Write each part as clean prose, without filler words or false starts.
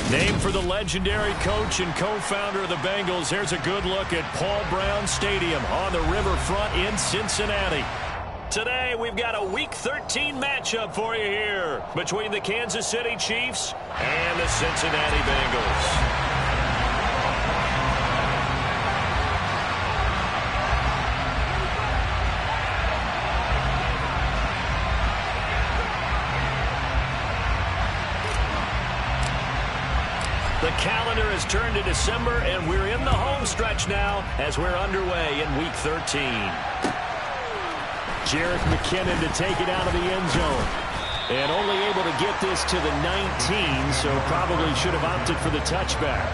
Named for the legendary coach and co-founder of the Bengals, here's a good look at Paul Brown Stadium on the riverfront in Cincinnati. Today, we've got a Week 13 matchup for you here between the Kansas City Chiefs and the Cincinnati Bengals. The calendar has turned to December, and we're in the home stretch now as we're underway in Week 13. Jerick McKinnon to take it out of the end zone. And only able to get this to the 19, so probably should have opted for the touchback.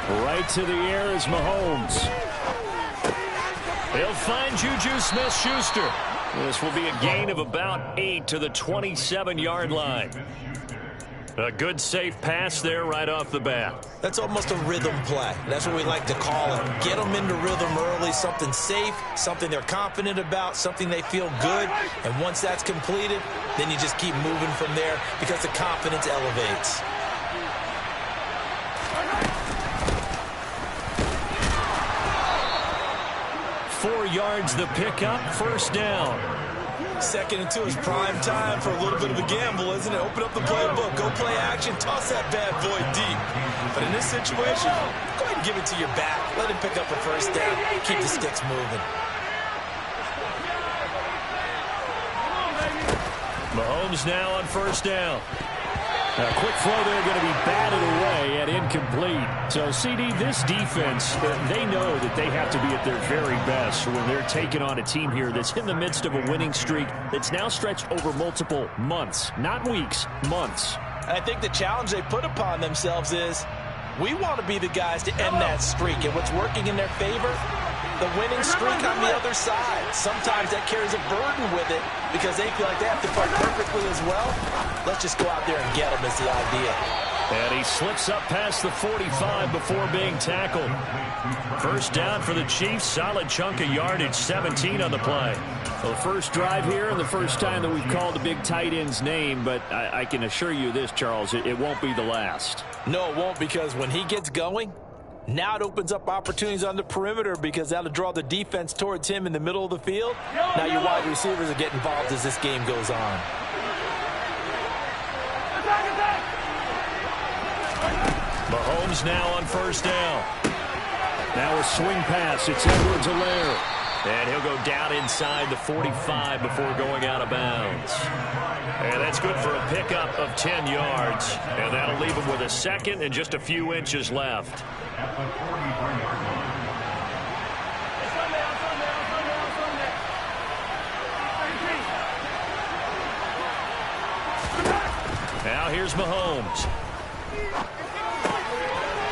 Right to the air is Mahomes. He'll find Juju Smith-Schuster. This will be a gain of about 8 to the 27-yard line. A good safe pass there right off the bat. That's almost a rhythm play. That's what we like to call it. Get them into rhythm early, something safe, something they're confident about, something they feel good. And once that's completed, then you just keep moving from there because the confidence elevates. Four yards the pickup, first down. 2nd and 2 is prime time for a little bit of a gamble, isn't it? Open up the playbook, go play action, toss that bad boy deep. But in this situation, go ahead and give it to your back. Let him pick up a first down. Keep the sticks moving. Mahomes now on first down. A quick throw there going to be batted away and incomplete. So, CD, this defense, they know that they have to be at their very best when they're taking on a team here that's in the midst of a winning streak that's now stretched over multiple months, not weeks, months. I think the challenge they put upon themselves is we want to be the guys to end that streak. And what's working in their favor? The winning streak on the other side. Sometimes that carries a burden with it because they feel like they have to play perfectly as well. Let's just go out there and get them is the idea. And he slips up past the 45 before being tackled. First down for the Chiefs. Solid chunk of yardage, 17 on the play. Well, the first drive here and the first time that we've called the big tight end's name, but I can assure you this, Charles, it won't be the last. No, it won't, because when he gets going, now it opens up opportunities on the perimeter because that'll draw the defense towards him in the middle of the field. Now your wide receivers are getting involved as this game goes on. Mahomes now on first down. Now a swing pass. It's Edwards-Helaire. And he'll go down inside the 45 before going out of bounds. And that's good for a pickup of 10 yards. And that'll leave him with a second and just a few inches left. Now here's Mahomes.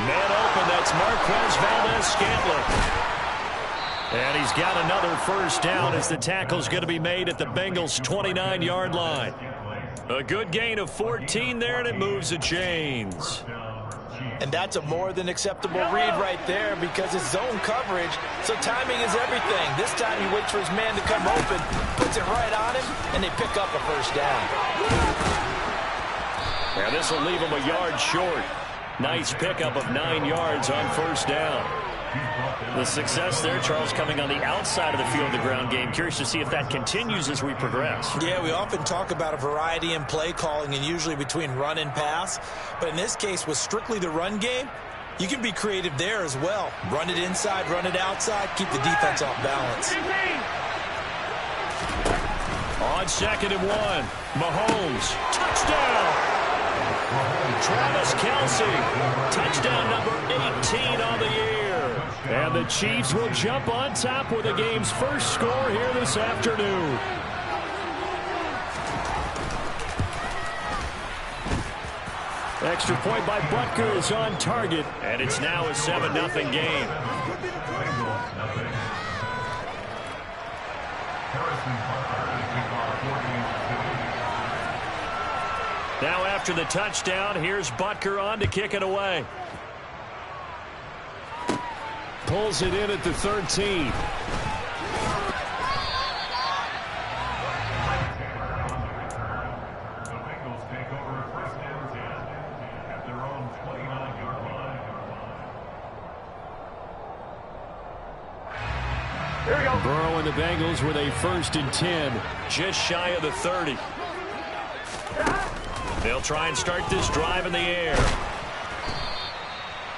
Man open, that's Marquez Valdes-Scantling. And he's got another first down as the tackle's going to be made at the Bengals' 29-yard line. A good gain of 14 there, and it moves the chains. And that's a more than acceptable read right there because it's zone coverage, so timing is everything. This time he waits for his man to come open, puts it right on him, and they pick up a first down. And this will leave him a yard short. Nice pickup of 9 yards on first down. The success there, Charles, coming on the outside of the field, the ground game. Curious to see if that continues as we progress. Yeah, we often talk about a variety in play calling and usually between run and pass. But in this case, with strictly the run game, you can be creative there as well. Run it inside, run it outside, keep the defense off balance. On 2nd and 1, Mahomes, touchdown! Travis Kelce, touchdown number 18 on the year. And the Chiefs will jump on top with the game's first score here this afternoon. Extra point by Butker is on target, and it's now a 7-0 game. Now after the touchdown, here's Butker on to kick it away. Pulls it in at the 13. Burrow and the Bengals with a 1st and 10, just shy of the 30. They'll try and start this drive in the air.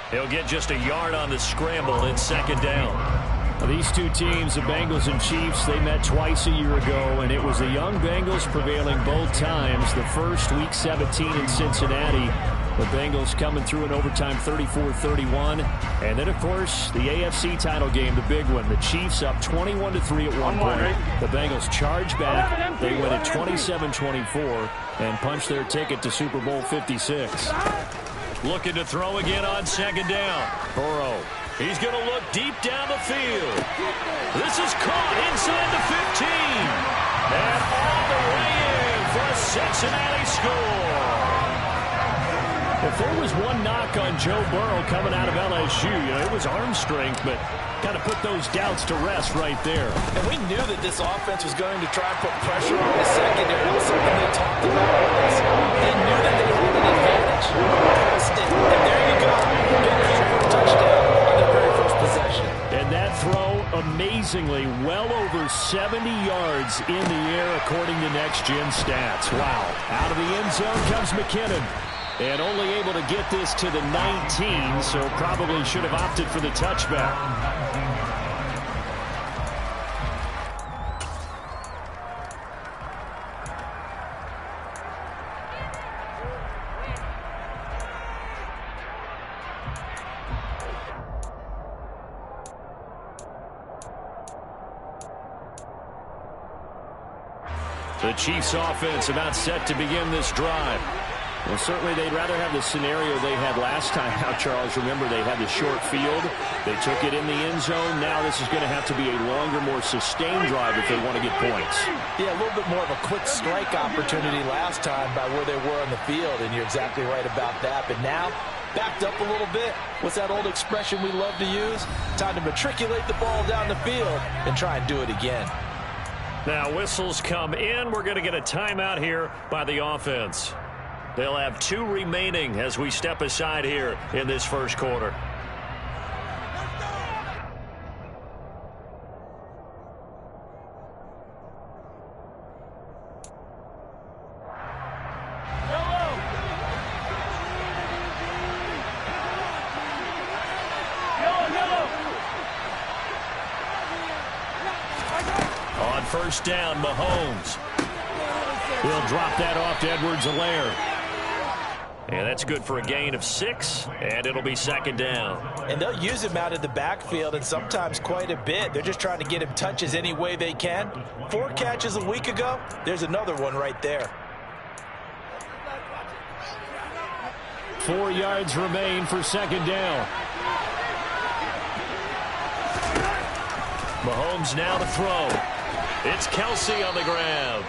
He'll get just a yard on the scramble in 2nd down. Now, these two teams, the Bengals and Chiefs, they met twice a year ago, and it was the young Bengals prevailing both times. The first, Week 17 in Cincinnati. The Bengals coming through in overtime 34-31. And then, of course, the AFC title game, the big one. The Chiefs up 21-3 at one point. The Bengals charge back. They win at 27-24 and punch their ticket to Super Bowl 56. Looking to throw again on 2nd down. Burrow. He's going to look deep down the field. This is caught inside the 15. And all the way in for a Cincinnati score. If there was one knock on Joe Burrow coming out of LSU, it was arm strength, but kind of put those doubts to rest right there. And we knew that this offense was going to try and put pressure on the secondary. That was something they talked about with us. They knew that they had an advantage. And there you go. Bengals for a touchdown on their very first possession. And that throw, amazingly, well over 70 yards in the air, according to Next Gen Stats. Wow. Out of the end zone comes McKinnon. And only able to get this to the 19, so probably should have opted for the touchback. The Chiefs offense about set to begin this drive. Well, certainly they'd rather have the scenario they had last time out, Charles. Remember, they had the short field. They took it in the end zone. Now this is going to have to be a longer, more sustained drive if they want to get points. Yeah, a little bit more of a quick strike opportunity last time by where they were on the field, and you're exactly right about that. But now, backed up a little bit. What's that old expression we love to use? Time to matriculate the ball down the field and try and do it again. Now whistles come in. We're going to get a timeout here by the offense. They'll have 2 remaining as we step aside here in this first quarter. On 1st down, Mahomes. He'll drop that off to Edwards-Helaire. And that's good for a gain of 6, and it'll be 2nd down. And they'll use him out of the backfield, and sometimes quite a bit. They're just trying to get him touches any way they can. 4 catches a week ago. There's another one right there. 4 yards remain for 2nd down. Mahomes now to throw. It's Kelsey on the ground.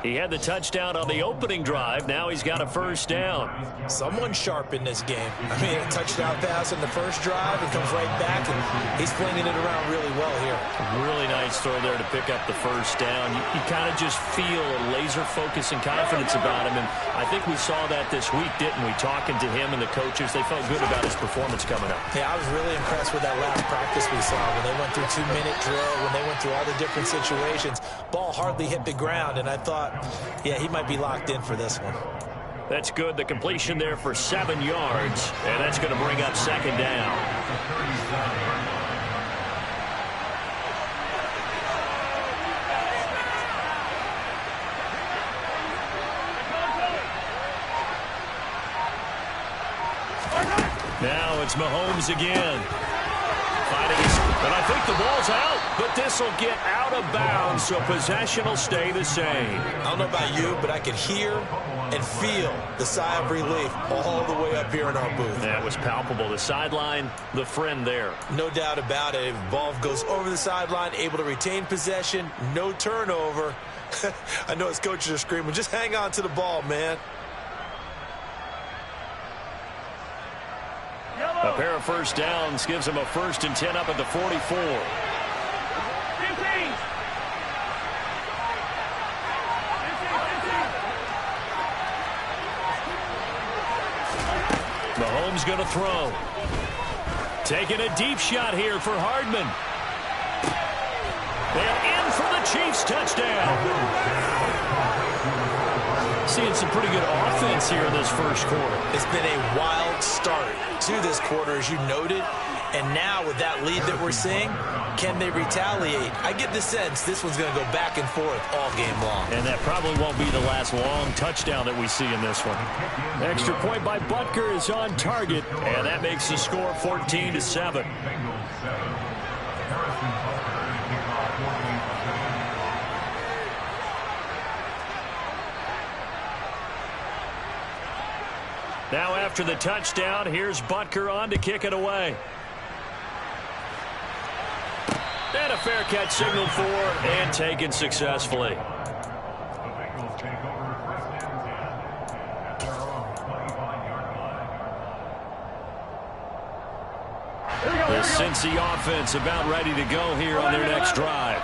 He had the touchdown on the opening drive. Now he's got a 1st down. Someone sharp in this game. I mean, a touchdown pass in the first drive. It comes right back, and he's flinging it around really well here. Really nice throw there to pick up the 1st down. You kind of just feel a laser focus and confidence about him, and I think we saw that this week, didn't we? Talking to him and the coaches, they felt good about his performance coming up. Yeah, I was really impressed with that last practice we saw when they went through 2-minute drill, when they went through all the different situations. Ball hardly hit the ground, and I thought, yeah, he might be locked in for this one. That's good. The completion there for 7 yards, and that's going to bring up 2nd down. Now it's Mahomes again. Finding his And I think the ball's out, but this will get out of bounds, so possession will stay the same. I don't know about you, but I could hear and feel the sigh of relief all the way up here in our booth. That was palpable. The sideline, the friend there. No doubt about it. If the ball goes over the sideline, able to retain possession, no turnover. I know his coaches are screaming, just hang on to the ball, man. A pair of first downs gives him a 1st and 10 up at the 44. Mahomes going to throw. Taking a deep shot here for Hardman. And in for the Chiefs touchdown. Seeing some pretty good offense here in this first quarter. It's been a wild start to this quarter, as you noted. And now with that lead that we're seeing, can they retaliate? I get the sense this one's going to go back and forth all game long. And that probably won't be the last long touchdown that we see in this one. Extra point by Butker is on target, and that makes the score 14-7. Now after the touchdown, here's Butker on to kick it away. And a fair catch signaled for and taken successfully. The Cincy offense about ready to go here on their next drive.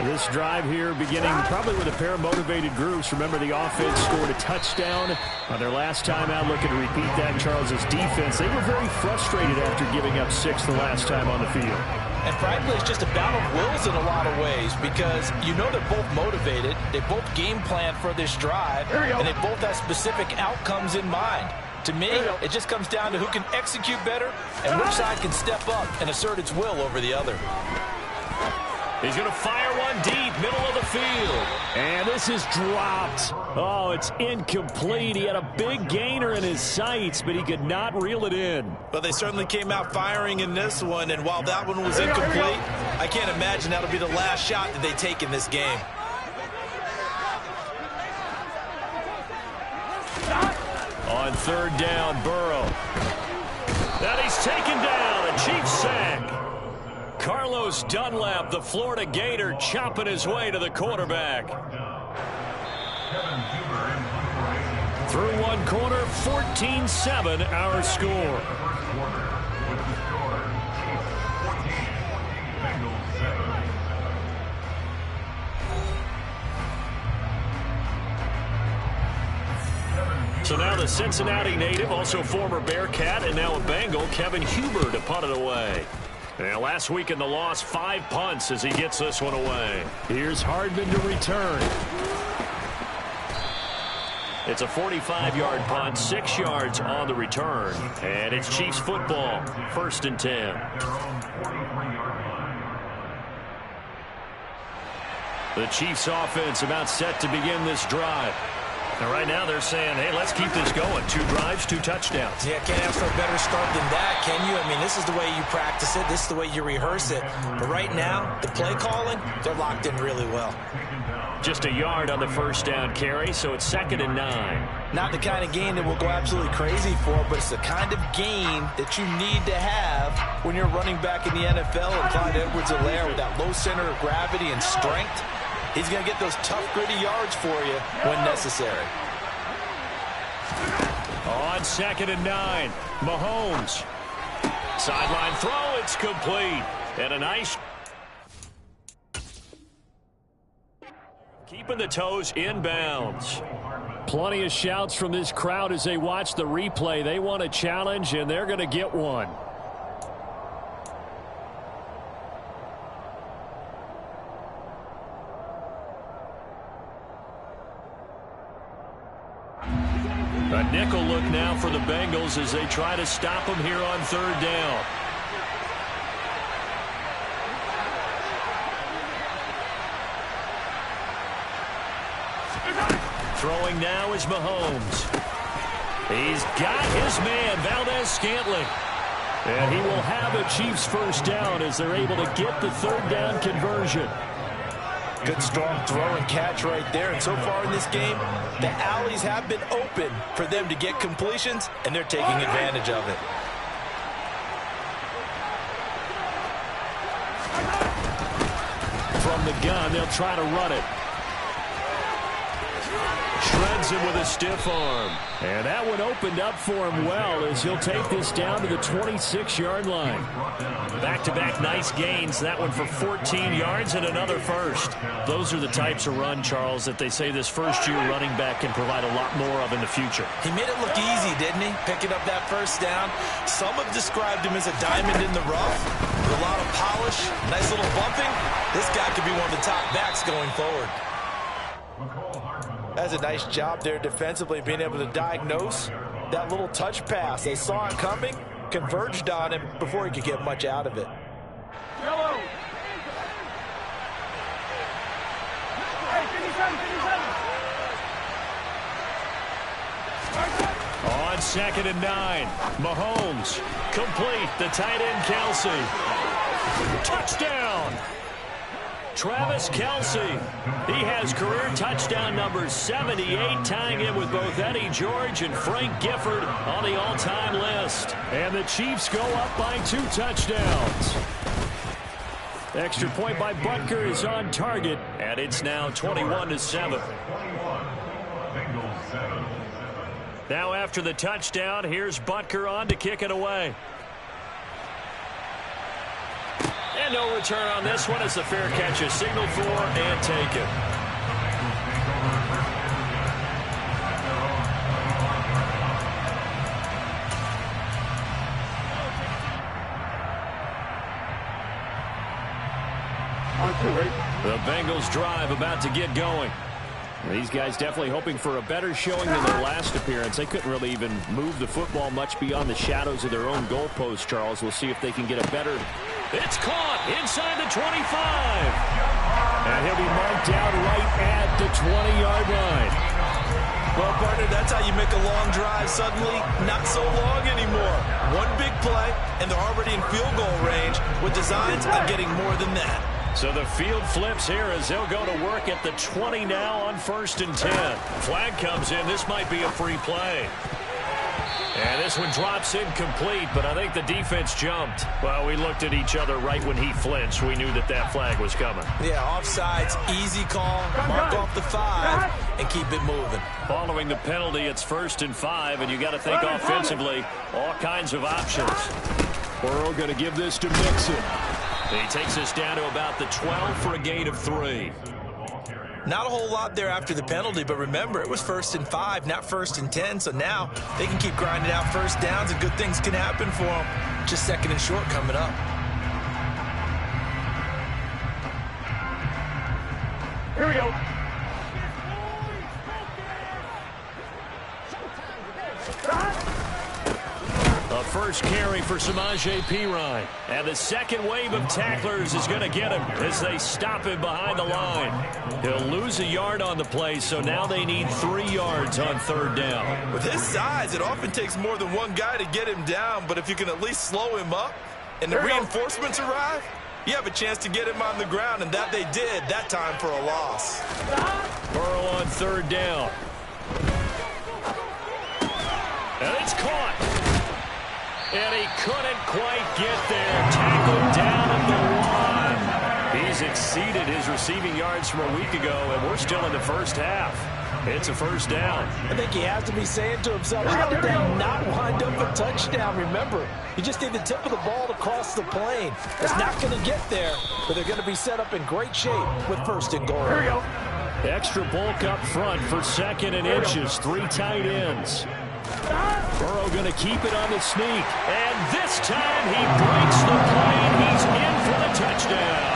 This drive here beginning probably with a pair of motivated groups. Remember, the offense scored a touchdown on their last time out. Looking to repeat that. Charles's defense, they were very frustrated after giving up 6 the last time on the field. And frankly, it's just a battle of wills in a lot of ways, because you know they're both motivated. They both game plan for this drive, and they both have specific outcomes in mind. To me, it just comes down to who can execute better and which side can step up and assert its will over the other. He's going to fire one deep, middle of the field. And this is dropped. Oh, it's incomplete. He had a big gainer in his sights, but he could not reel it in. But they certainly came out firing in this one, and while that one was incomplete, I can't imagine that'll be the last shot that they take in this game. On 3rd down, Burrow. That he's taken down, a Chiefs sack. Carlos Dunlap, the Florida Gator, chopping his way to the quarterback. Through one quarter, 14-7 our score. So now the Cincinnati native, also former Bearcat, and now a Bengal, Kevin Huber, to punt it away. And last week in the loss, 5 punts as he gets this one away. Here's Hardman to return. It's a 45-yard punt, 6 yards on the return. And it's Chiefs football, 1st and 10. The Chiefs offense about set to begin this drive. And right now they're saying, hey, let's keep this going. 2 drives, 2 touchdowns. Yeah, can't ask for a better start than that, can you? I mean, this is the way you practice it. This is the way you rehearse it. But right now, the play calling, they're locked in really well. Just a yard on the 1st down carry, so it's 2nd and 9. Not the kind of gain that we'll go absolutely crazy for, but it's the kind of gain that you need to have when you're running back in the NFL. And Clyde Edwards-Helaire with that low center of gravity and strength, he's going to get those tough, gritty yards for you when necessary. On 2nd and 9, Mahomes. Sideline throw, it's complete. And a nice... Keeping the toes inbounds. Plenty of shouts from this crowd as they watch the replay. They want a challenge, and they're going to get one. A nickel look now for the Bengals as they try to stop them here on 3rd down. Throwing now is Mahomes. He's got his man, Valdez-Scantling. And he will have a Chiefs first down as they're able to get the third down conversion. Good strong throw and catch right there. And so far in this game, the alleys have been open for them to get completions, and they're taking advantage of it. From the gun, they'll try to run it. Shreds him with a stiff arm. And that one opened up for him well as he'll take this down to the 26-yard line. Back-to-back nice gains. That one for 14 yards and another first. Those are the types of run, Charles, that they say this first-year running back can provide a lot more of in the future. He made it look easy, didn't he? Picking up that first down. Some have described him as a diamond in the rough with a lot of polish, nice little bumping. This guy could be one of the top backs going forward. That's a nice job there defensively, being able to diagnose that little touch pass. They saw it coming, converged on him before he could get much out of it. Yellow. On 2nd and 9, Mahomes complete. The tight end Kelsey. Touchdown. Travis Kelce. He has career touchdown number 78, tying him with both Eddie George and Frank Gifford on the all-time list. And the Chiefs go up by 2 touchdowns. Extra point by Butker is on target, and it's now 21-7. Now after the touchdown, here's Butker on to kick it away. And no return on this one as the fair catch is signaled for and taken. The Bengals drive about to get going. These guys definitely hoping for a better showing than their last appearance. They couldn't really even move the football much beyond the shadows of their own goalpost, Charles. We'll see if they can get a better... It's caught inside the 25. And he'll be marked down right at the 20-yard line. Well, partner, that's how you make a long drive suddenly not so long anymore. One big play, and they're already in field goal range with designs on getting more than that. So the field flips here as they'll go to work at the 20 now on 1st and 10. Flag comes in. This might be a free play. And this one drops incomplete, but I think the defense jumped. Well, we looked at each other right when he flinched. We knew that that flag was coming. Yeah, offsides, easy call, mark off the 5, and keep it moving. Following the penalty, it's 1st and 5, and you got to think offensively, all kinds of options. Burrow going to give this to Mixon. He takes us down to about the 12 for a gain of 3. Not a whole lot there after the penalty, but remember, it was 1st and 5, not 1st and 10, so now they can keep grinding out first downs and good things can happen for them. Just 2nd and short coming up. Here we go. A first carry for Samaje Perine. And the second wave of tacklers is going to get him as they stop him behind the line. He'll lose a yard on the play, so now they need 3 yards on 3rd down. With his size, it often takes more than one guy to get him down, but if you can at least slow him up and the reinforcements arrive, you have a chance to get him on the ground, and that they did that time for a loss. Burrow on 3rd down. And it's caught. And he couldn't quite get there. Tackled down at the 1. He's exceeded his receiving yards from a week ago, and we're still in the first half. It's a first down. I think he has to be saying to himself, how did that not wind up a touchdown? Remember, you just need the tip of the ball to cross the plane. It's not going to get there, but they're going to be set up in great shape with 1st and goal. Here we go. Extra bulk up front for 2nd and inches. 3 tight ends. Burrow going to keep it on the sneak. And this time he breaks the plane. He's in for the touchdown.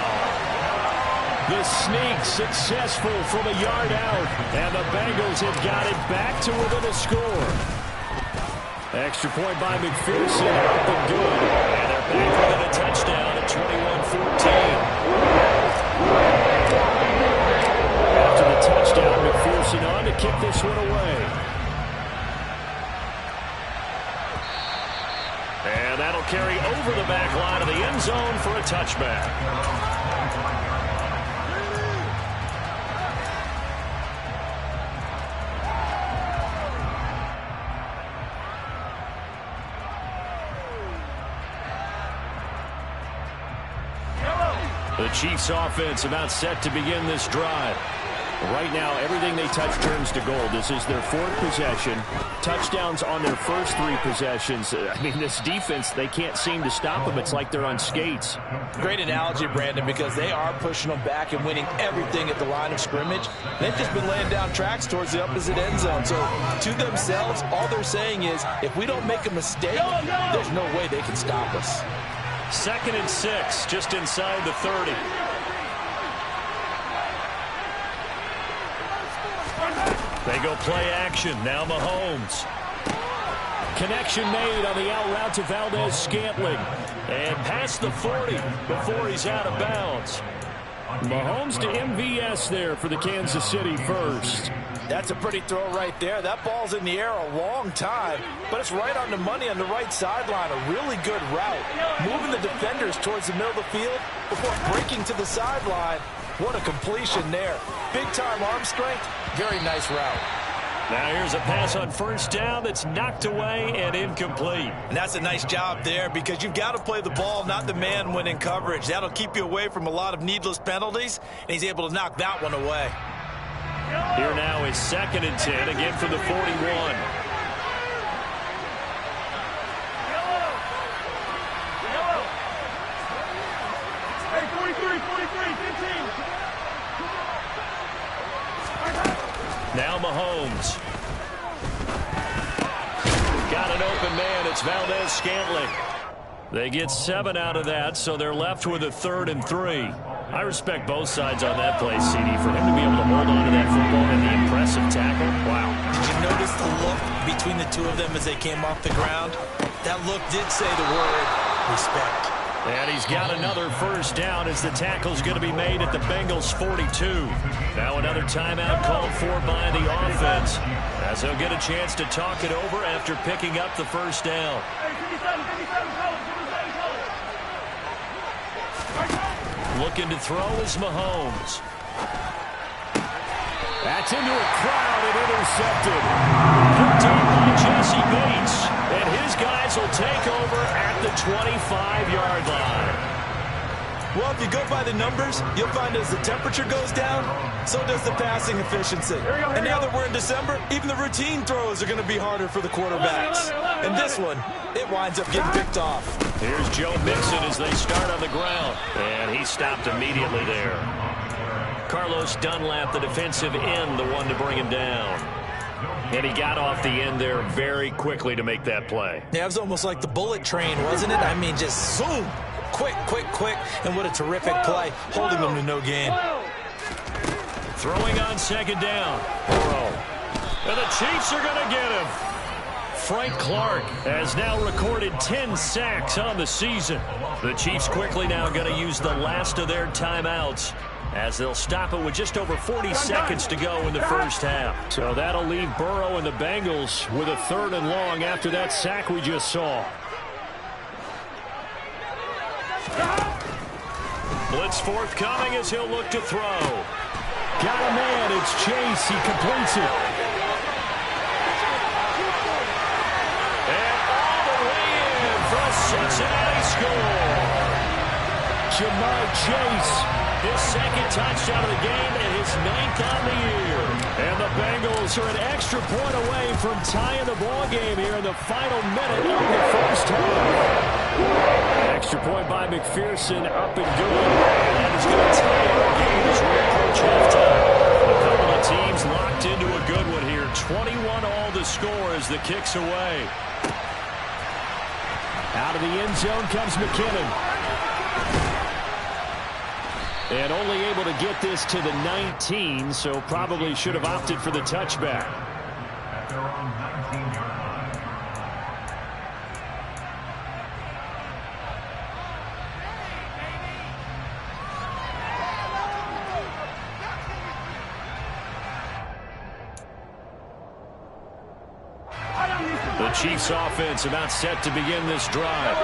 The sneak successful from a yard out. And the Bengals have got it back to within a score. Extra point by McPherson. Up and good. And they're back within a touchdown at 21-14. After the touchdown, McPherson on to kick this one away. And that'll carry over the back line of the end zone for a touchback. The Chiefs offense about set to begin this drive. Right now, everything they touch turns to gold. This is their fourth possession. Touchdowns on their first three possessions. I mean, this defense, they can't seem to stop them. It's like they're on skates. Great analogy, Brandon, because they are pushing them back and winning everything at the line of scrimmage. They've just been laying down tracks towards the opposite end zone. So, to themselves, all they're saying is, if we don't make a mistake, there's no way they can stop us. 2nd and 6, just inside the 30. They go play action. Now Mahomes. Connection made on the out route to Valdez-Scantling. And past the 40 before he's out of bounds. Mahomes to MVS there for the Kansas City first. That's a pretty throw right there. That ball's in the air a long time, but it's right on the money on the right sideline. A really good route. Moving the defenders towards the middle of the field before breaking to the sideline. What a completion there. Big-time arm strength. Very nice route. Now here's a pass on first down that's knocked away and incomplete. And that's a nice job there because you've got to play the ball, not the man when in coverage. That'll keep you away from a lot of needless penalties, and he's able to knock that one away. Here now is 2nd and 10, again from the 41. Now Mahomes. Got an open man. It's Valdez-Scantling. They get 7 out of that, so they're left with a 3rd and 3. I respect both sides on that play, CD. For him to be able to hold on to that football and the impressive tackle, wow. Did you notice the look between the two of them as they came off the ground? That look did say the word respect. And he's got another first down as the tackle's going to be made at the Bengals' 42. Now another timeout called for by the offense, as they'll get a chance to talk it over after picking up the first down. Looking to throw is Mahomes. That's into a crowd and intercepted. Picked up by Jesse Bates. And his guys will take over at the 25-yard line. Well, if you go by the numbers, you'll find as the temperature goes down, so does the passing efficiency. And now that we're in December, even the routine throws are going to be harder for the quarterbacks. And this one, it winds up getting picked off. Here's Joe Mixon as they start on the ground. And he stopped immediately there. Carlos Dunlap, the defensive end, the one to bring him down. And he got off the end there very quickly to make that play. Yeah, it was almost like the bullet train, wasn't it? I mean, just zoom. Quick, quick, quick. And what a terrific play, holding them to no gain. Throwing on 2nd down. Burrow. And the Chiefs are going to get him. Frank Clark has now recorded 10 sacks on the season. The Chiefs quickly now going to use the last of their timeouts, as they'll stop it with just over 40 seconds to go in the first half. So that'll leave Burrow and the Bengals with a 3rd and long after that sack we just saw. Blitz forthcoming as he'll look to throw. Got a man. It's Chase. He completes it. And all the way in for a Cincinnati score. Jamar Chase, his 2nd touchdown of the game and his 9th on the year. And the Bengals are an extra point away from tying the ball game here in the final minute of the first half. Extra point by McPherson, up and good. And that is going to tie our game as we approach halftime. A couple of teams locked into a good one here. 21 all to score as the kick's away. Out of the end zone comes McKinnon. And only able to get this to the 19, so probably should have opted for the touchback. At their own 19-yard line. I don't need to The Chiefs offense about set to begin this drive.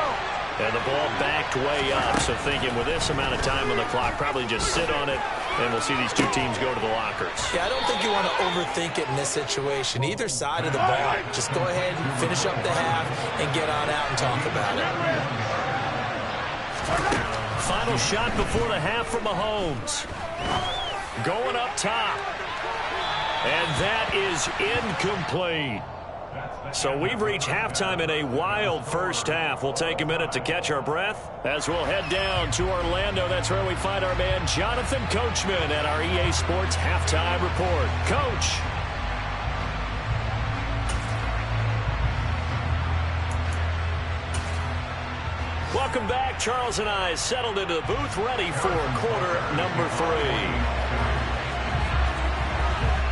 And the ball backed way up, so thinking with this amount of time on the clock, probably just sit on it, and we'll see these two teams go to the lockers. Yeah, I don't think you want to overthink it in this situation. Either side of the ball. Just go ahead and finish up the half and get on out and talk about it. Final shot before the half from Mahomes. Going up top. And that is incomplete. So we've reached halftime in a wild first half. We'll take a minute to catch our breath as we'll head down to Orlando. That's where we find our man Jonathan Coachman at our EA Sports Halftime Report. Coach. Welcome back. Charles and I settled into the booth, ready for quarter number 3.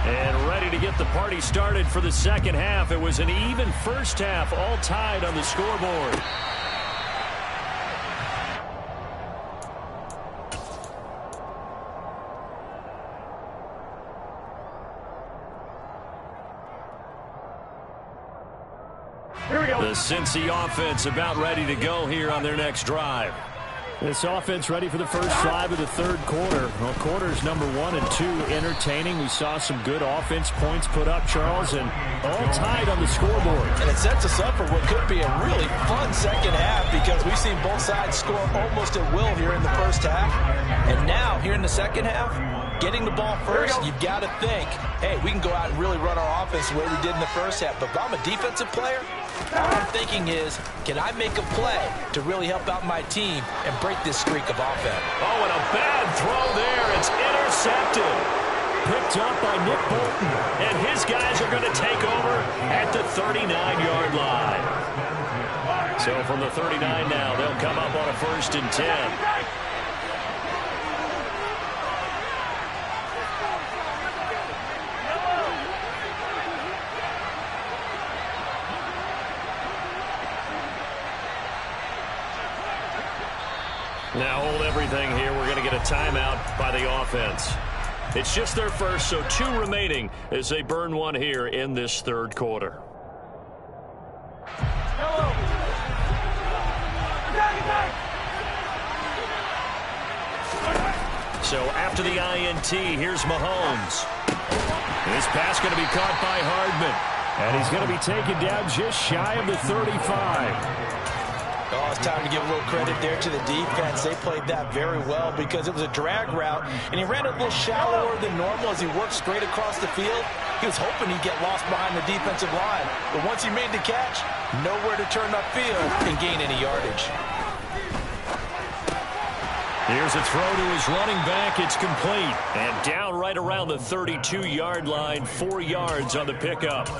And ready to get the party started for the second half. It was an even first half, all tied on the scoreboard. Here we go. The Cincy offense about ready to go here on their next drive. This offense ready for the first drive of the third quarter. Well, quarters number 1 and 2 entertaining. We saw some good offense points put up, Charles, and all tied on the scoreboard. And it sets us up for what could be a really fun second half because we've seen both sides score almost at will here in the first half. And now, here in the second half, getting the ball first, you've got to think, hey, we can go out and really run our offense the way we did in the first half. But if I'm a defensive player, all I'm thinking is, can I make a play to really help out my team and break this streak of offense? Oh, and a bad throw there. It's intercepted. Picked up by Nick Bolton. And his guys are going to take over at the 39-yard line. So from the 39 now, they'll come up on a 1st and 10. Now hold everything here. We're going to get a timeout by the offense. It's just their first, so 2 remaining as they burn one here in this third quarter. So after the INT, here's Mahomes. This pass going to be caught by Hardman. And he's going to be taken down just shy of the 35. Oh, it's time to give a little credit there to the defense. They played that very well because it was a drag route, and he ran it a little shallower than normal as he worked straight across the field. He was hoping he'd get lost behind the defensive line, but once he made the catch, nowhere to turn upfield and gain any yardage. Here's a throw to his running back. It's complete. And down right around the 32-yard line, 4 yards on the pickup.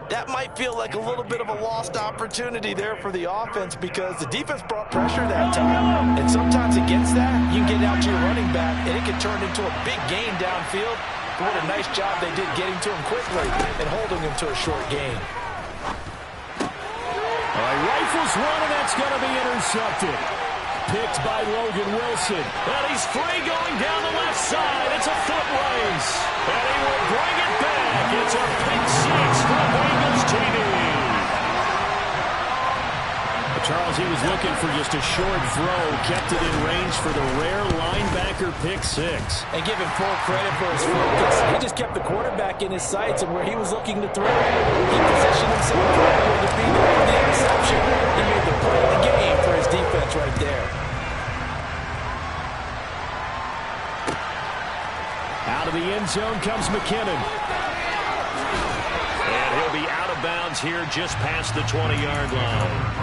That might feel like a little bit of a lost opportunity there for the offense because the defense brought pressure that time. And sometimes against that, you can get out to your running back, and it can turn into a big gain downfield. But what a nice job they did getting to him quickly and holding him to a short gain. All right, rifles one, and that's going to be intercepted. Picked by Logan Wilson. And he's free going down the left side. It's a foot race. And he will bring it back. It's a pick 6 for the Bengals TD. Charles, he was looking for just a short throw. Kept it in range for the rare linebacker pick 6. And give him full credit for his focus. He just kept the quarterback in his sights, and where he was looking to throw, he positioned himself to be there for the interception. He made the play of the game for his defense right there. Out of the end zone comes McKinnon. And he'll be out of bounds here just past the 20-yard line.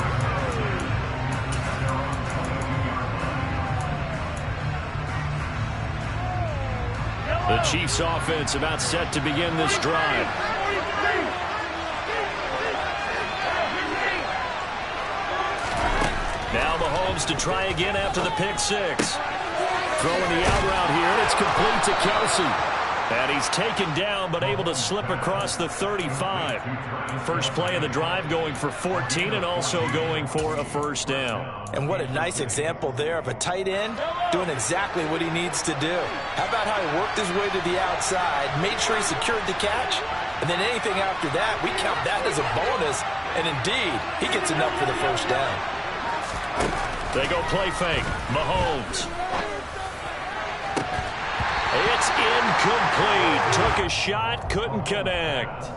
The Chiefs offense about set to begin this drive. Now Mahomes to try again after the pick 6. Throwing the out route here, and it's complete to Kelsey. And he's taken down, but able to slip across the 35. First play of the drive going for 14 and also going for a first down. And what a nice example there of a tight end doing exactly what he needs to do. How about how he worked his way to the outside, made sure he secured the catch, and then anything after that, we count that as a bonus. And indeed, he gets enough for the first down. They go play fake. Mahomes. It's incomplete. Took a shot, couldn't connect.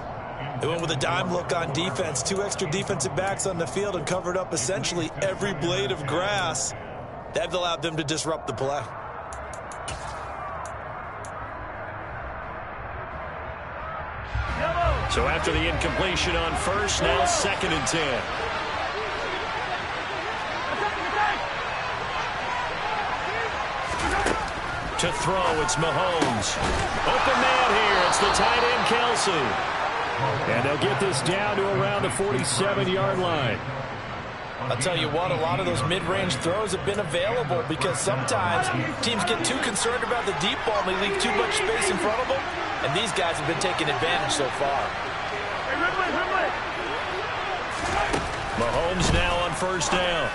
They went with a dime look on defense. 2 extra defensive backs on the field and covered up essentially every blade of grass. That allowed them to disrupt the play. So after the incompletion on first, now 2nd and 10. To throw, it's Mahomes. Open man here. It's the tight end, Kelsey. And they'll get this down to around the 47-yard line. I'll tell you what, a lot of those mid-range throws have been available because sometimes teams get too concerned about the deep ball and they leave too much space in front of them. And these guys have been taking advantage so far. Mahomes now on first down.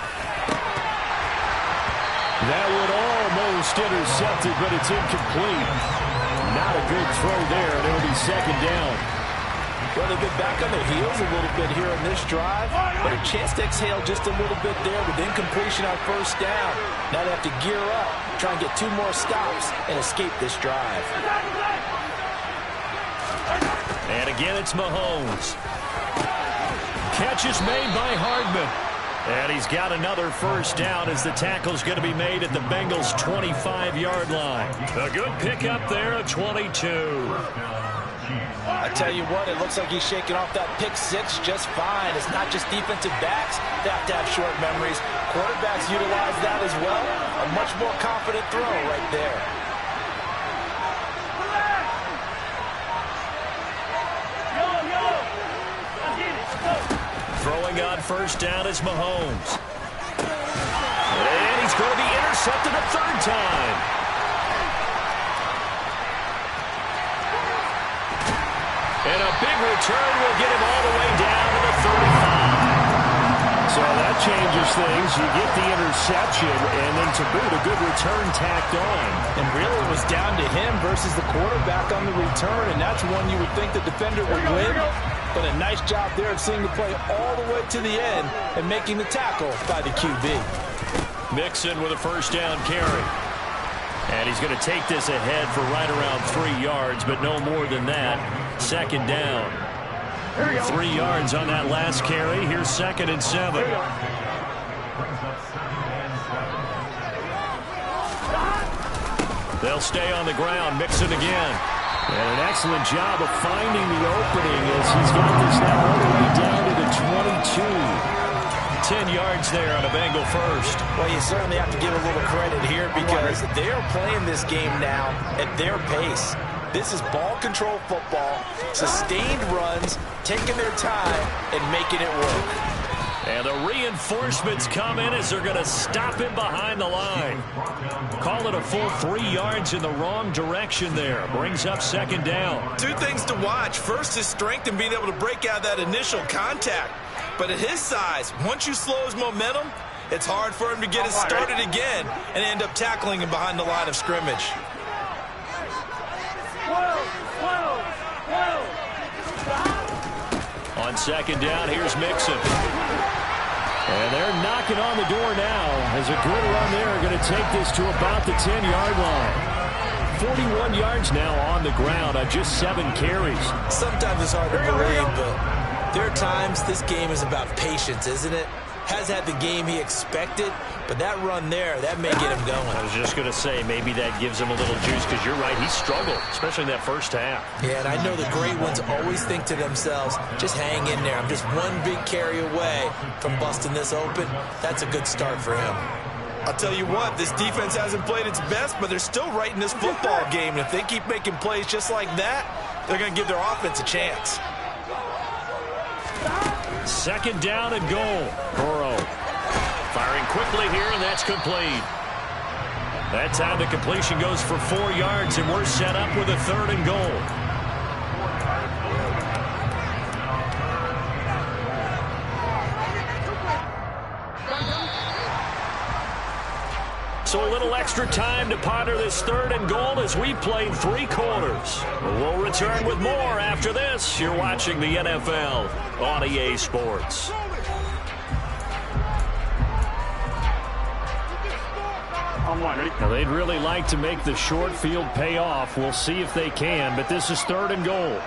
That would almost intercept it, but it's incomplete. Not a good throw there, and it'll be 2nd down. Well, they've been back on their heels a little bit here on this drive, but a chance to exhale just a little bit there with incompletion on first down. Now they have to gear up, try and get 2 more stops, and escape this drive. And again, it's Mahomes. Catch is made by Hardman. And he's got another first down as the tackle's going to be made at the Bengals' 25-yard line. A good pickup there at 22. I tell you what, it looks like he's shaking off that pick 6 just fine. It's not just defensive backs that have to have short memories. Quarterbacks utilize that as well. A much more confident throw right there. Throwing on first down is Mahomes. And he's going to be intercepted a 3rd time. And a big return will get him all the way down to the 35. So that changes things. You get the interception, and then to boot, a good return tacked on. And really it was down to him versus the quarterback on the return, and that's one you would think the defender would win. But a nice job there of seeing the play all the way to the end and making the tackle by the QB. Mixon with a first down carry. And he's going to take this ahead for right around 3 yards, but no more than that. 2nd down. 3 yards on that last carry. Here's 2nd and 7. They'll stay on the ground. Mixon again. And an excellent job of finding the opening as he's got this now all the way down to the 22. 10 yards there on a Bengal first. Well, you certainly have to give a little credit here because they're playing this game now at their pace. This is ball control football, sustained runs, taking their time, and making it work. And the reinforcements come in as they're going to stop him behind the line. Call it a full 3 yards in the wrong direction there. Brings up 2nd down. 2 things to watch. First, his strength and being able to break out that initial contact. But at his size, once you slow his momentum, it's hard for him to get it started again and end up tackling him behind the line of scrimmage. On 2nd down, here's Mixon. And they're knocking on the door now as a good run there going to take this to about the 10-yard line. 41 yards now on the ground on just 7 carries. Sometimes it's hard to believe, but there are times this game is about patience, isn't it? Has had the game he expected, but that run there, that may get him going. I was just going to say, maybe that gives him a little juice because you're right, he struggled, especially in that first half. Yeah, and I know the great ones always think to themselves, just hang in there. I'm just one big carry away from busting this open. That's a good start for him. I'll tell you what, this defense hasn't played its best, but they're still right in this football game. And if they keep making plays just like that, they're going to give their offense a chance. 2nd down and goal. Burrow firing quickly here, and that's complete. That time the completion goes for 4 yards, and we're set up with a 3rd and goal. So a little extra time to ponder this 3rd and goal as we played 3 quarters. We'll return with more after this. You're watching the NFL on EA Sports. Now, they'd really like to make the short field pay off. We'll see if they can, but this is 3rd and goal.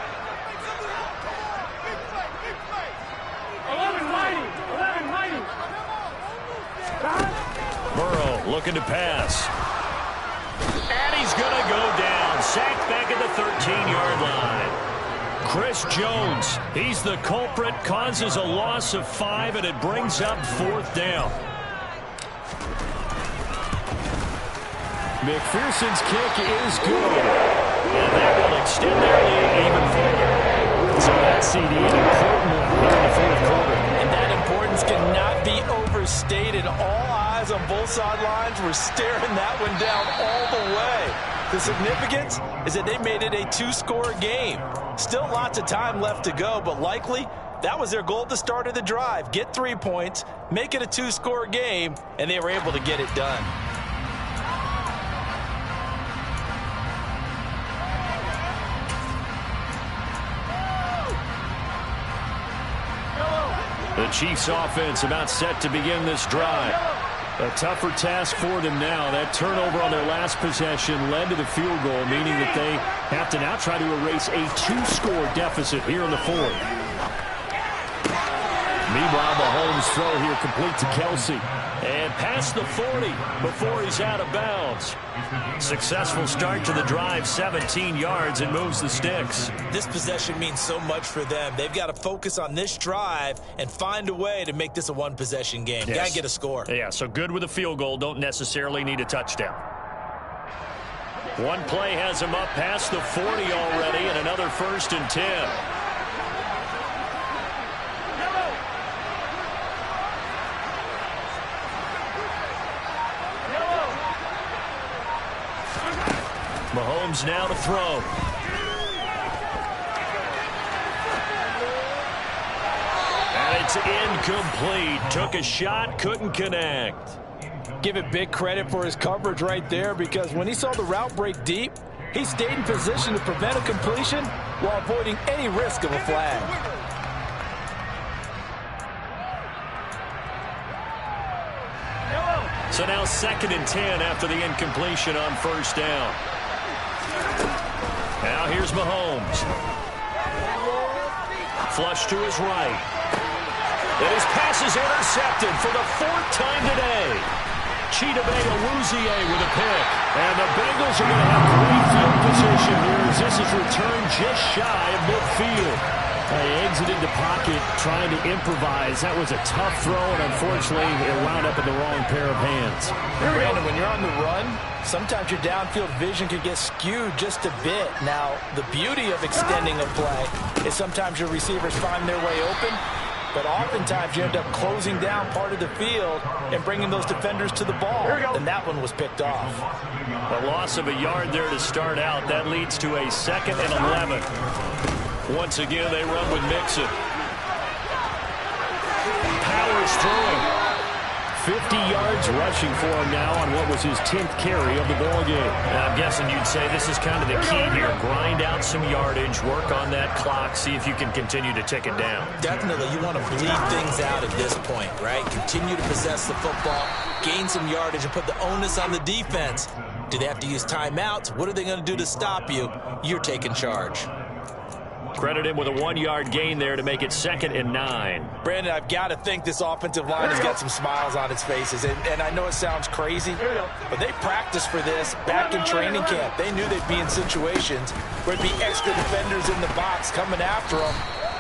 Burrow looking to pass. And he's going to go down. Sacked back at the 13-yard line. Chris Jones, he's the culprit, causes a loss of 5, and it brings up 4th down. McPherson's kick is good. And that will extend their lead even further. So that CD, an important one here in the 4th quarter. And that importance cannot be overstated. All eyes on both sidelines were staring that one down all the way. The significance is that they made it a 2-score game. Still lots of time left to go, but likely that was their goal at the start of the drive. Get 3 points, make it a 2-score game, and they were able to get it done. The Chiefs offense about set to begin this drive. A tougher task for them now. That turnover on their last possession led to the field goal, meaning that they have to now try to erase a 2-score deficit here in the 4th. Meanwhile, Mahomes' throw here complete to Kelsey. And past the 40 before he's out of bounds. Successful start to the drive, 17 yards, and moves the sticks. This possession means so much for them. They've got to focus on this drive and find a way to make this a 1-possession game. Yes. Got to get a score. Yeah, so good with a field goal. Don't necessarily need a touchdown. One play has him up past the 40 already, and another 1st and 10. Mahomes now to throw. And it's incomplete. Took a shot, couldn't connect. Give it big credit for his coverage right there, because when he saw the route break deep, he stayed in position to prevent a completion while avoiding any risk of a flag. So now 2nd and 10 after the incompletion on 1st down. Now here's Mahomes. Flush to his right. And his pass is intercepted for the 4th time today. Chidobe Awuzie with a pick. And the Bengals are going to have great field position here as this is returned just shy of midfield. They exited the pocket trying to improvise. That was a tough throw, and unfortunately, it wound up in the wrong pair of hands. Brandon, when you're on the run, sometimes your downfield vision can get skewed just a bit. Now, the beauty of extending a play is sometimes your receivers find their way open, but oftentimes you end up closing down part of the field and bringing those defenders to the ball, and that one was picked off. A loss of a yard there to start out. That leads to a 2nd and 11. Once again, they run with Mixon. Powers throwing. 50 yards rushing for him now on what was his 10th carry of the ballgame. I'm guessing you'd say this is kind of the key here. Grind out some yardage, work on that clock, see if you can continue to tick it down. Definitely, you want to bleed things out at this point, right? Continue to possess the football, gain some yardage, and put the onus on the defense. Do they have to use timeouts? What are they going to do to stop you? You're taking charge. Credit him with a 1-yard gain there to make it 2nd and 9. Brandon, I've got to think this offensive line has got some smiles on its faces. And I know it sounds crazy, but they practiced for this back in training camp. They knew they'd be in situations where there'd be extra defenders in the box coming after them,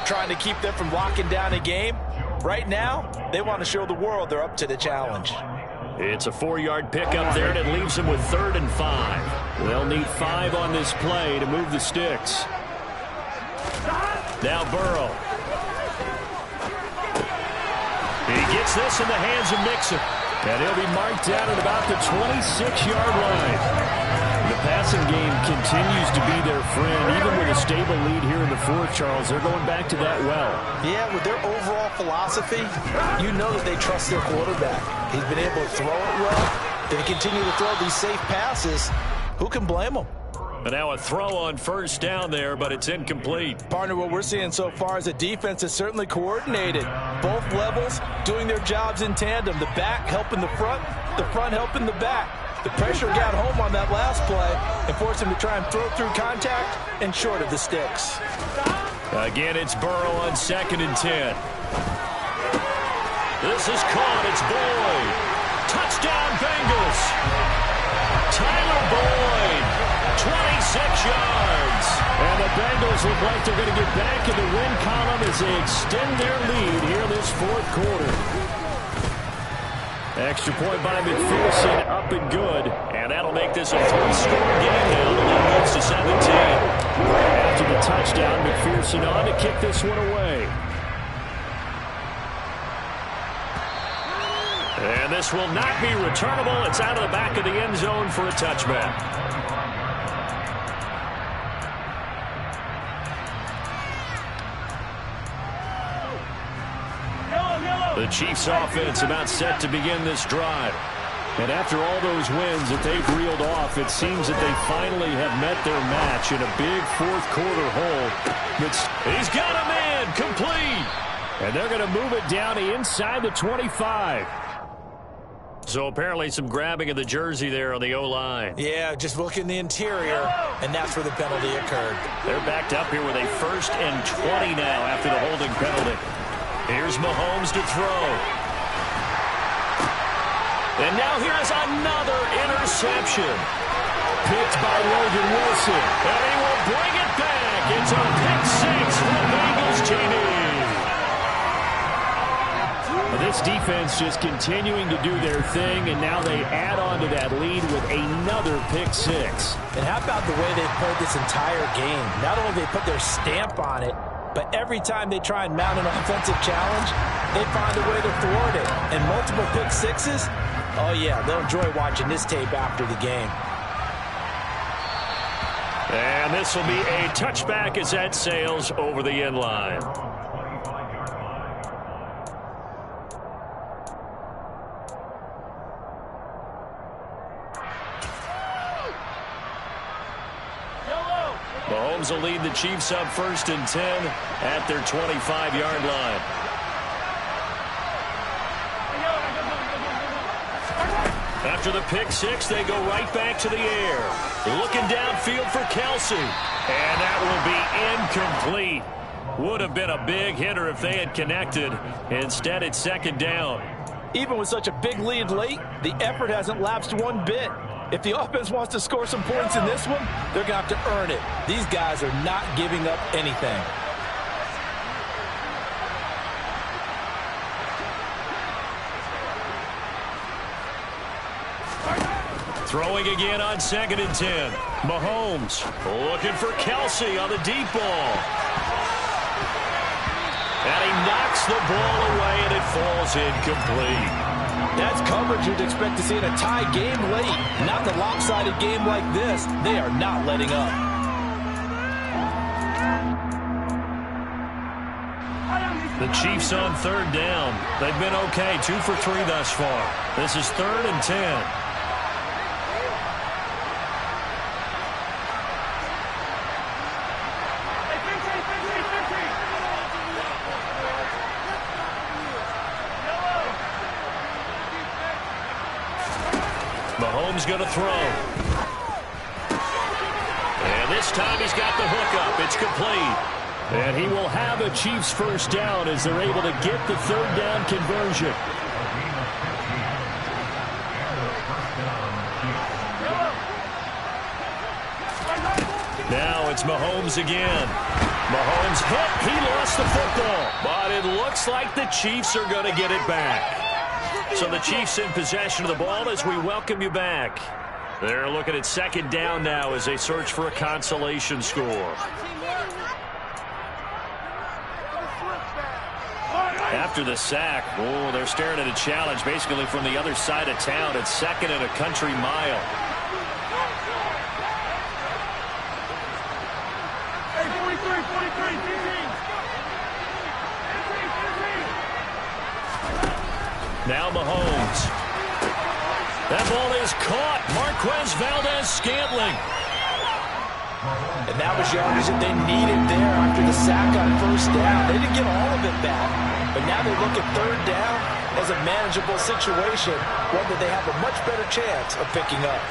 trying to keep them from locking down a game. Right now, they want to show the world they're up to the challenge. It's a 4-yard pickup there, and it leaves them with 3rd and 5. They'll need 5 on this play to move the sticks. Now Burrow. He gets this in the hands of Mixon. And he'll be marked down at about the 26-yard line. The passing game continues to be their friend. Even with a stable lead here in the fourth, Charles, they're going back to that well. Yeah, with their overall philosophy, you know that they trust their quarterback. He's been able to throw it well. They continue to throw these safe passes. Who can blame them? But now a throw on first down there, but it's incomplete. Partner, what we're seeing so far is the defense is certainly coordinated. Both levels doing their jobs in tandem. The back helping the front helping the back. The pressure got home on that last play and forced him to try and throw through contact and short of the sticks. Again, it's Burrow on 2nd and 10. This is caught. It's Boyd. Touchdown, Bengals. Tyler Boyd, 26 yards. And the Bengals look like they're going to get back in the win column as they extend their lead here this fourth quarter. Extra point by McPherson, up and good. And that'll make this a 3-score game now. The lead moves to 17. After the touchdown, McPherson on to kick this one away. And this will not be returnable. It's out of the back of the end zone for a touchback. The Chiefs offense about set to begin this drive. And after all those wins that they've reeled off, it seems that they finally have met their match in a big fourth quarter hole. He's got a man, complete. And they're going to move it down inside the 25. So apparently some grabbing of the jersey there on the O-line. Yeah, just look in the interior, and that's where the penalty occurred. They're backed up here with a 1st and 20 now after the holding penalty. Here's Mahomes to throw. And now here's another interception. Picked by Logan Wilson. And he will bring it back. It's a pick 6 for the Bengals, JD. This defense just continuing to do their thing, and now they add on to that lead with another pick 6. And how about the way they played this entire game? Not only they put their stamp on it, but every time they try and mount an offensive challenge, they find a way to thwart it. And multiple pick 6s, oh yeah, they'll enjoy watching this tape after the game. And this will be a touchback as that sails over the end line. Mahomes will lead the Chiefs up 1st and 10 at their 25-yard line. After the pick 6, they go right back to the air. Looking downfield for Kelsey. And that will be incomplete. Would have been a big hitter if they had connected. Instead, it's 2nd down. Even with such a big lead late, the effort hasn't lapsed one bit. If the offense wants to score some points in this one, they're going to have to earn it. These guys are not giving up anything. Throwing again on 2nd and 10. Mahomes looking for Kelsey on the deep ball. And he knocks the ball away, and it falls incomplete. That's coverage you'd expect to see in a tie game late. Not in a lopsided game like this. They are not letting up. The Chiefs on 3rd down. They've been okay, 2 for 3 thus far. This is 3rd and 10. Mahomes going to throw. And this time he's got the hook up. It's complete. And he will have a Chiefs 1st down as they're able to get the 3rd down conversion. Now it's Mahomes again. Mahomes hit. He lost the football. But it looks like the Chiefs are going to get it back. So the Chiefs in possession of the ball as we welcome you back. They're looking at 2nd down now as they search for a consolation score. after the sack. Oh, they're staring at a challenge basically from the other side of town. It's 2nd and a country mile. Now Mahomes. That ball is caught. Marquez Valdez-Scantling. And that was yardage that they needed there after the sack on 1st down. They didn't get all of it back. But now they look at 3rd down as a manageable situation, one that they have a much better chance of picking up.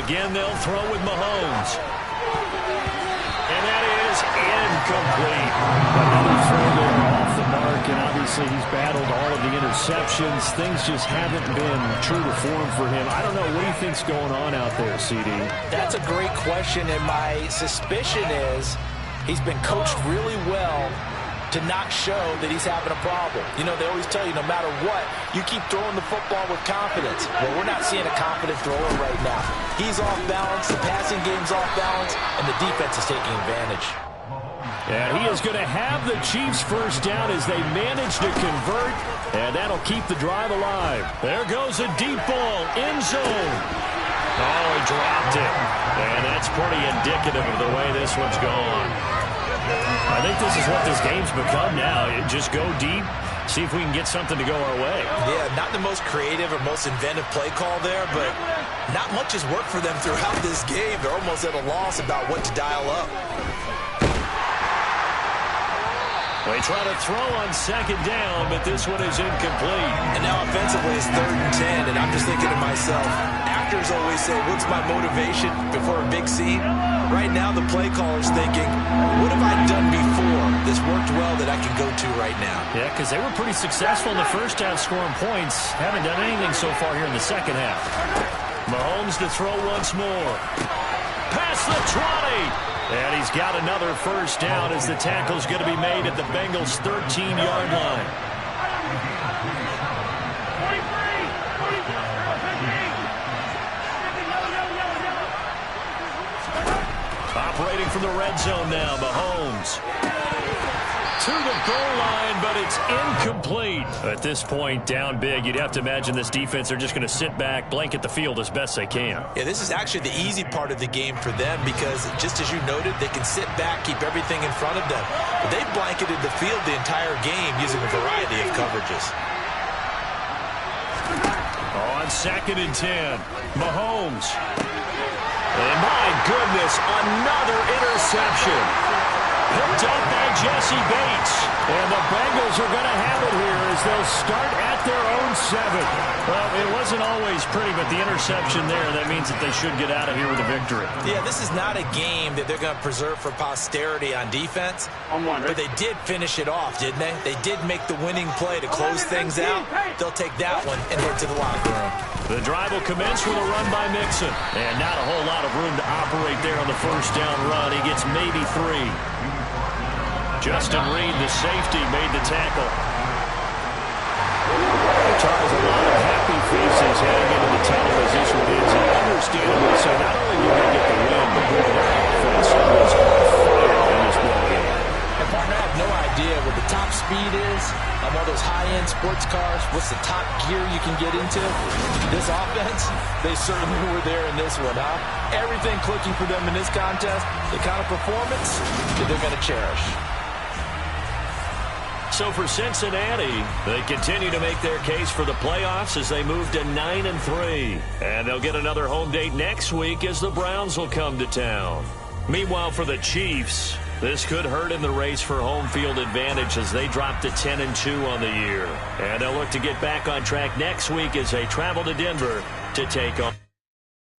Again, they'll throw with Mahomes. And that is incomplete. Another throw there off the mark, and obviously he's battled all of the interceptions. Things just haven't been true to form for him. I don't know. What do you think's going on out there, CD? That's a great question, and my suspicion is he's been coached really well to not show that he's having a problem. You know, they always tell you no matter what, you keep throwing the football with confidence. Well, we're not seeing a confident thrower right now. He's off balance, the passing game's off balance, and the defense is taking advantage. And he is going to have the Chiefs 1st down as they manage to convert, and that'll keep the drive alive. There goes a deep ball, end zone. Oh, he dropped it. And that's pretty indicative of the way this one's gone. I think this is what this game's become now. Just go deep, see if we can get something to go our way. Yeah, not the most creative or most inventive play call there, but not much has worked for them throughout this game. They're almost at a loss about what to dial up. They try to throw on 2nd down, but this one is incomplete. And now offensively it's 3rd and 10, and I'm just thinking to myself, actors always say, what's my motivation before a big scene? Right now the play caller's thinking, what have I done before this worked well that I can go to right now? Yeah, because they were pretty successful in the 1st half scoring points. Haven't done anything so far here in the 2nd half. Mahomes to throw once more. Past the 20. And he's got another 1st down as the tackle's going to be made at the Bengals' 13-yard line. Operating from the red zone now, Mahomes. To the goal line, but it's incomplete. At this point, down big, you'd have to imagine this defense are just going to sit back, blanket the field as best they can. Yeah, this is actually the easy part of the game for them because, just as you noted, they can sit back, keep everything in front of them. But they've blanketed the field the entire game using a variety of coverages. On 2nd and 10, Mahomes. And my goodness, another interception. Picked up by Jesse Bates. And the Bengals are going to have it here as they'll start at their own 7. Well, it wasn't always pretty, but the interception there, that means that they should get out of here with a victory. Yeah, this is not a game that they're going to preserve for posterity on defense. But they did finish it off, didn't they? They did make the winning play to close things out. They'll take that one and head to the locker room. The drive will commence with a run by Mixon. And not a whole lot of room to operate there on the 1st down run. He gets maybe 3. Justin Reed, the safety, made the tackle. Charles, a lot of happy faces heading into the tunnel as this one is. And understandably so, not only did they get the win, but their offense was on fire in this ball game. And partner, I have no idea what the top speed is on all those high-end sports cars. What's the top gear you can get into? This offense, they certainly were there in this one, huh? Everything clicking for them in this contest, the kind of performance that they're going to cherish. So for Cincinnati, they continue to make their case for the playoffs as they move to 9-3. And they'll get another home date next week as the Browns will come to town. Meanwhile, for the Chiefs, this could hurt in the race for home field advantage as they drop to 10-2 on the year. And they'll look to get back on track next week as they travel to Denver to take on